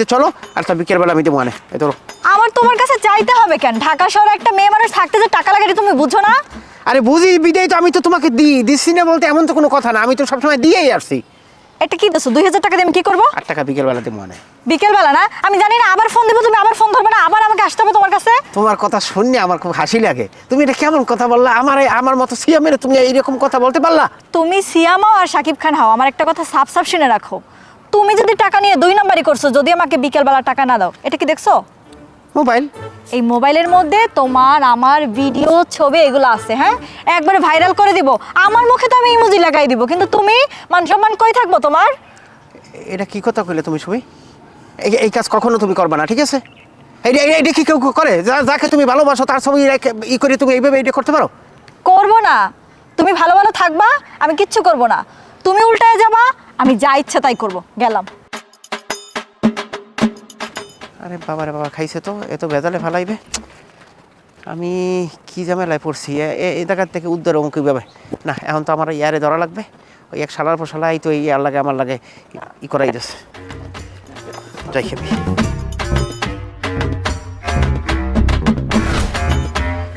বাড়িতে চলো, আর তা বিকেলবেলা আমি দেবো আনে। এই ধরো। আমার তোমার কাছে চাইতে হবে কেন? ঢাকা শহরে একটা মেয়ে মানুষ থাকতে যে টাকা লাগে তুমি বুঝো না? আরে বুঝি বিদায় তো আমি তো তোমাকে দিচ্ছি না বলতে এমন তো কোনো কথা না, আমি তো সবসময় দিয়েই আসছি। এটা কি দিছো? 2000 টাকা দিয়ে আমি কি করবো? 8 টাকা বিকেলবেলা দেবো আনে। বিকেলবেলা না? আমি জানি না, আবার ফোন দেবো, তুমি আবার ফোন ধরবে না, আবার আমাকে আসতে হবে তোমার কাছে। তোমার কথা শুনলে আমার খুব হাসি লাগে। তুমি এটা কেমন কথা বললা? আমার মতো সিয়ামের তুমি এইরকম কথা বলতে পারলা? তুমি সিয়ামাও আর শাকিব খান হও, আমার একটা কথা সাফ সাফ শুনে রাখো। তুমি যদি টাকা নিয়ে 2 নাম্বারই করছো, যদি আমাকে বিকেলবেলা টাকা না দাও, এটা কি দেখছো? মোবাইল। এই মোবাইলের মধ্যে তোমার আমার ভিডিও ছবি এগুলো আছে। হ্যাঁ, একবারে ভাইরাল করে দিব। আমার মুখে তো আমি ইমোজি লাগাই দিব, কিন্তু তুমি মান সম্মান কই থাকবো তোমার? এটা কি কথা কইলে তুমি সুমি? এই কাজ কখনো তুমি করবে না, ঠিক আছে? এইটা কি কেউ করে? যাকে তুমি ভালোবাসো তার ছবি ই করে তুমি এইভাবে এটা করতে পারো? করবো না। তুমি ভালো ভালো থাকবা, আমি কিচ্ছু করব না। তুমি উল্টায় যাবা, আমি যা ইচ্ছা তাই করব। গেলাম। আরে বাবা রে বাবা, খাইছে তো, এত বেজালে ফেলাইবে। আমি কি ঝামেলায় পড়ছি, এই জায়গার থেকে উদ্ধার অমুক কীভাবে? না, এখন তো আমার ইয়ারে ধরা লাগবে। ওই এক শালার পর শালাই তো ইয়ার লাগে আমার লাগে ই করাই দিচ্ছে। যাই খেবি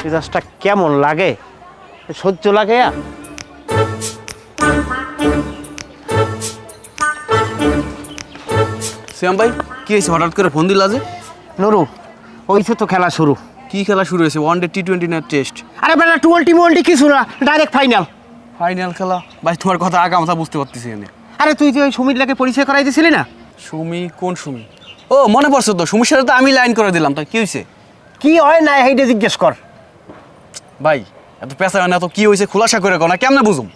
মেজাজটা কেমন লাগে, সহ্য লাগে। শ্যাম ভাই, কি হয়েছে? হঠাৎ করে ফোন দিলা যে? নুরু, ওইছে তো খেলা শুরু। কি খেলা শুরু হয়েছে? ওয়ানডে T20 না টেস্ট? আরে বেটা, টোয়েন্টি কিছু না, ডাইরেক্ট ফাইনাল। ফাইনাল খেলা? ভাই তোমার কথা আগা মাথা বুঝতে পারতেছি এনে। আরে তুই যে ওই সুমির লাগে পরিচয় করাই দিছিলি না? সুমি? কোন সুমি? ও মনে পড়ছে তো, সুমির সাথে তো আমি লাইন করে দিলাম। তা কি হয়েছে? কি হয় না এইটা জিজ্ঞেস কর। ভাই এত পেশা হয় না তো, কি হয়েছে খোলাসা করে কো না, কেমনে বুঝুম?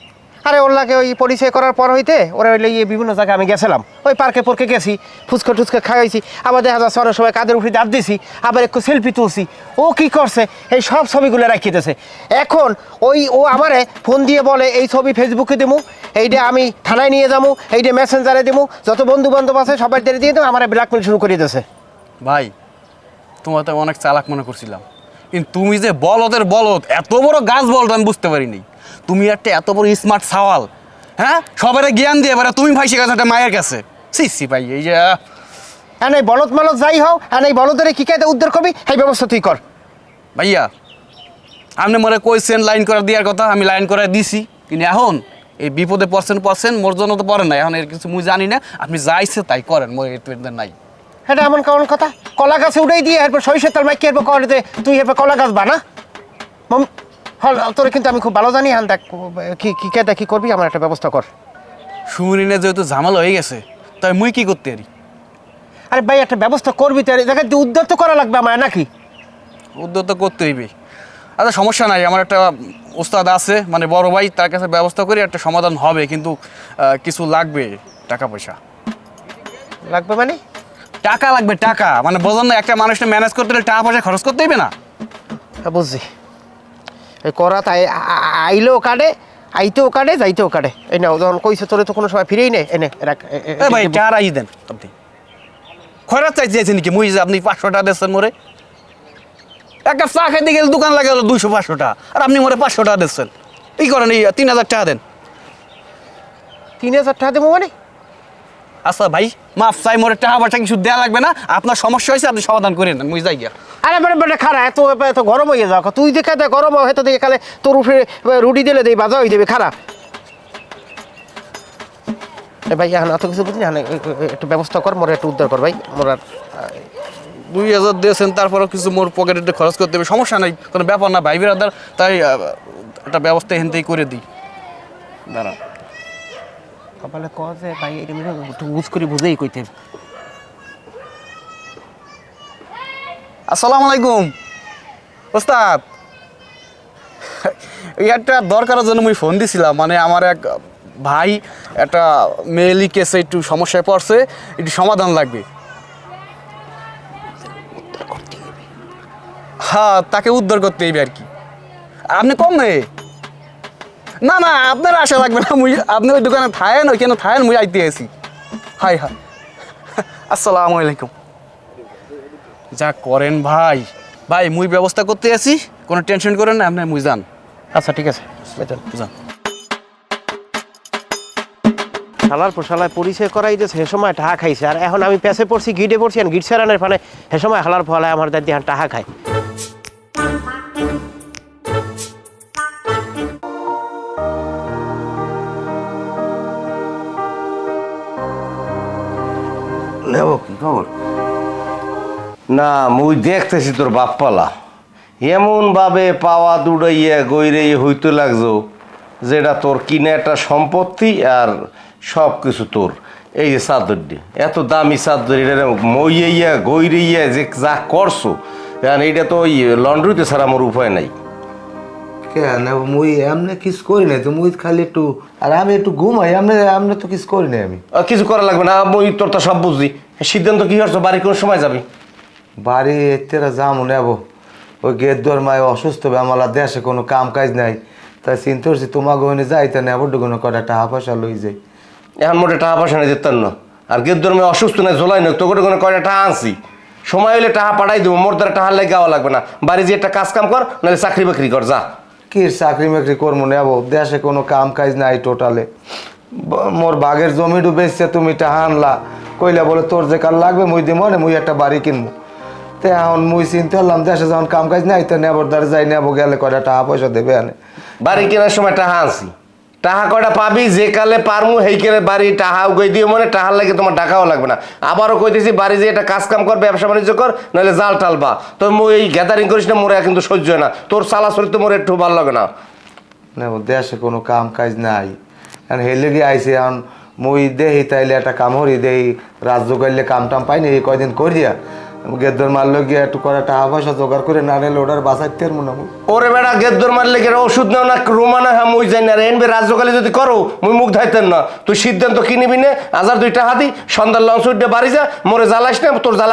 আরে ওর লাগে ওই পরিচয় করার পর হইতে ওরা হইলে বিভিন্ন জায়গায় আমি গেছিলাম, ওই পার্কে পর্কে গেছি, ফুচকা টুচকা খাওয়াইছি, আবার দেখা যাচ্ছে অনেক সময় কাদের উপরে দাঁত দিছি, আবার একটু সেলফি তুলছি। ও কি করছে, এই সব ছবিগুলো রাখিতেছে। এখন ও আমারে ফোন দিয়ে বলে এই ছবি ফেসবুকে দেবো, এইটা আমি থানায় নিয়ে যাবো, এইটা মেসেঞ্জারে দেবো, যত বন্ধু বান্ধব আছে সবাই দিয়ে দেবো, আমার ব্ল্যাকমেল শুরু করে দিয়েছে। ভাই তোমার তো অনেক চালাক মনে করছিলাম, কিন্তু তুমি যে বলদের বলদ, এত বড় গাছ বলদ আমি বুঝতে পারিনি। তুমি একটা এত বড় স্মার্ট সাওয়াল, হ্যাঁ, সবার জ্ঞান দিয়ে এবারে তুমি ফাইসে গেছো একটা মায়ের কাছে। সি ভাই, এই যে হ্যাঁ, এই বলদ মালদ যাই হও, হ্যাঁ এই বলদের কি কায়দা উদ্ধার করবি, এই ব্যবস্থা তুই কর। ভাইয়া আপনি মনে কইছেন লাইন করে দেওয়ার কথা, আমি লাইন করে দিছি, কিন্তু এখন এই বিপদে পড়ছেন মোর জন্য তো পড়েন না, এখন এর কিছু মুই জানি না, আপনি যাইছে তাই করেন, মোর এর নাই। এটা এমন কেমন কথা? কলা গাছে উঠাই দিয়ে এরপর সরিষার তেল মাইকে এরপর করে তুই এরপর কলা গাছ বানা। তোরে কিন্তু আমি খুব ভালো জানি। হ্যাঁ দেখ, কি কেদা কি করবি, আমার একটা ব্যবস্থা কর। সুমরিনে যেহেতু ঝামেলা হয়ে গেছে, তাই মুই কি করতে পারি? আরে ভাই, একটা ব্যবস্থা করবি তো, দেখ উদ্ধার তো করা লাগবে আমার, নাকি? উদ্যোগ তো করতে হইবে। আচ্ছা সমস্যা নাই, আমার একটা ওস্তাদ আছে, মানে বড় ভাই, তার কাছে ব্যবস্থা করি, একটা সমাধান হবে, কিন্তু কিছু লাগবে, টাকা পয়সা লাগবে মানে? টাকা লাগবে, টাকা মানে বোঝেন না, একটা মানুষকে ম্যানেজ করতে হলে টাকা পয়সা খরচ করতে হইবে না? হ্যাঁ বুঝছি। এই করা তাই আইলেও কাটে, আইতেও কাটে, যাইতেও কাটে। এই না যখন কইছে তোরে তো কোনো সময় ফিরেই নেই, এনে ভাই টাকাই দেন আপনি। খয়রাত চাইছেন নাকি মুই যে আপনি 500 টাকা দিচ্ছেন মোরে? একটা চা খাইতে গেলে দোকান লাগে হলো 200-500 টাকা, আর আপনি মোরে 500 টাকা দিচ্ছেন। এই করেন, এই 3000 টাকা দেন। 3000 টাকা দেবো মানে? আচ্ছা ভাই মাফ চাই, মোরে টাকা পয়সা কিছু দেওয়া লাগবে না, আপনার সমস্যা হয়েছে আপনি সমাধান করে নেন, মুই যাই গিয়া। আরে বেটা খারা, এত গরম হয়ে যাও, তুই যে কাদা গরম হয়তো দেখে খালে তোর উপরে রুটি দিলে দেই বাজা হয়ে দেবে খারা। ভাই এখন এত কিছু বুঝলি, একটু ব্যবস্থা কর, মোর একটু উদ্ধার কর ভাই। মোর আর 2000 দিয়েছেন, তারপরও কিছু মোর পকেটে খরচ করতে হবে, সমস্যা নাই, কোনো ব্যাপার না ভাই বিরাদার, তাই একটা ব্যবস্থা এখান করে দিই। দাঁড়ান, কপালে কছে ভাই, এটা একটু বুঝ করে বুঝেই কইতে। আসসালামু আলাইকুম ওস্তাদ। এই একটা দরকারের জন্য আমি ফোন দিছিলাম, মানে আমার এক ভাই একটা মেয়েলি কেসে একটু সমস্যায় পড়ছে, একটু সমাধান লাগবে। হ্যাঁ, তাকে উদ্ধার করতে হইবে আর কি। আপনি কম নেই? না না, আপনার আশা লাগবে না, মুই আপনি ওই দোকানে থাকেন, ওইখানে থাকেন, মুই আইতে আছি। হাই হাই, আসসালামু আলাইকুম। যা করেন ভাই, ভাই মুই ব্যবস্থা করতে আছি, কোনো টেনশন করেন না, আপনি মুই যান। আচ্ছা ঠিক আছে, যান। শালার পোশালায় পরিচয় করাই দিয়েছে সে সময় টাহা খাইছে আর এখন আমি পেছে পড়ছি গিটে পড়ছি আর গিট সেরানের ফানে সে সময় হালার ফলায় আমার দাদি হান টাহা খায় নেব কি খবর? না মুই দেখতেছি তোর বাপ্পালা এমন ভাবে পাওয়া দুড়াইয়া গইরে হইতে লাগছো যেটা তোর কিনে একটা সম্পত্তি আর সব কিছু তোর। এই যে চাদরটি এত দামি চাদর এটা মইয়া গইরিয়া যে যা করছো কারণ এইটা তো ওই লন্ড্রিতে ছাড়া আমার উপায় নাই। কেন মুই এমনি কিছু করি নাই তো মুই খালি একটু আর আমি একটু ঘুমাই এমনি এমনি তো কিছু করি নাই আমি। কিছু করা লাগবে না মই তোর তো সব বুঝছি। সিদ্ধান্ত কি করছো বাড়ি কোন সময় যাবি? বাড়ি এতেরা যামু নেব ওই গেট দর মায় অসুস্থ হবে আমার দেশে কোনো কাম কাজ নাই তাই চিন্তা করছি তোমাকে ওখানে যাইতে নেব ডুগুনো কটা টাকা পয়সা লই যাই। এখন মোটে টাকা পয়সা নিয়ে যেতেন না আর গেট ধর্মে অসুস্থ নাই ঝোলাই না তোকে কোনো কয়টা টাকা আনছি সময় হলে টাকা পাঠাই দেবো মোর দ্বারা টাকা লেগে যাওয়া লাগবে না বাড়ি যে একটা কাজ কাম কর নাহলে চাকরি বাকরি কর যা। কি চাকরি মাকরি করবো নেব দেশে কোনো কাম কাজ নাই টোটালে মোর বাঘের জমি ডুবেছে তুমি টাকা আনলা কইলা বলে তোর যে কাল লাগবে মুই দিব না মুই একটা বাড়ি কিনবো তো এখন মুই চিন্তা করলাম দেশে যখন কাম কাজ নাই তো নেবর দ্বারা যাই নেবো গেলে কয়টা টাকা পয়সা দেবে আনে বাড়ি কেনার সময় টাকা আনছি টাকা কয়টা পাবি যে কালে পারমু সেই কালে বাড়ি টাকা উগাই দিয়ে মনে টাকার লাগে তোমার টাকাও লাগবে না। আবারও কইতেছি বাড়ি যে একটা কাজ কাম কর ব্যবসা বাণিজ্য কর নাহলে জাল টালবা তো মুই এই গ্যাদারিং করিস না মোরে কিন্তু সহ্য হয় না তোর চালাচলি তো মোর একটু ভালো লাগে না। নেব দেশে কোনো কাম কাজ নাই এখন হেলে গিয়ে আইসি এখন মুই দেহি তাইলে একটা কাম হরি দেহি রাজ্য করলে কাম টাম পাইনি এই কয়দিন করিয়া গেদ্দর মারলো গিয়ে একটু করে টাকা পয়সা জোগাড় করে না নিলে ওটার বাঁচাইতে পারবো না। ওরে বেড়া গেদ্দর মারলে গেলে ওষুধ নেও না রোমানা হ্যাঁ মুই যাই না রে এনবে রাজ্যকালে যদি করো মুই মুখ ধাইতেন না তুই সিদ্ধান্ত কিনিবি না 1000 2 টাকা দি সন্ধ্যার লঞ্চ উঠে বাড়ি যা মোরে জ্বালাইস না তোর জ্বালা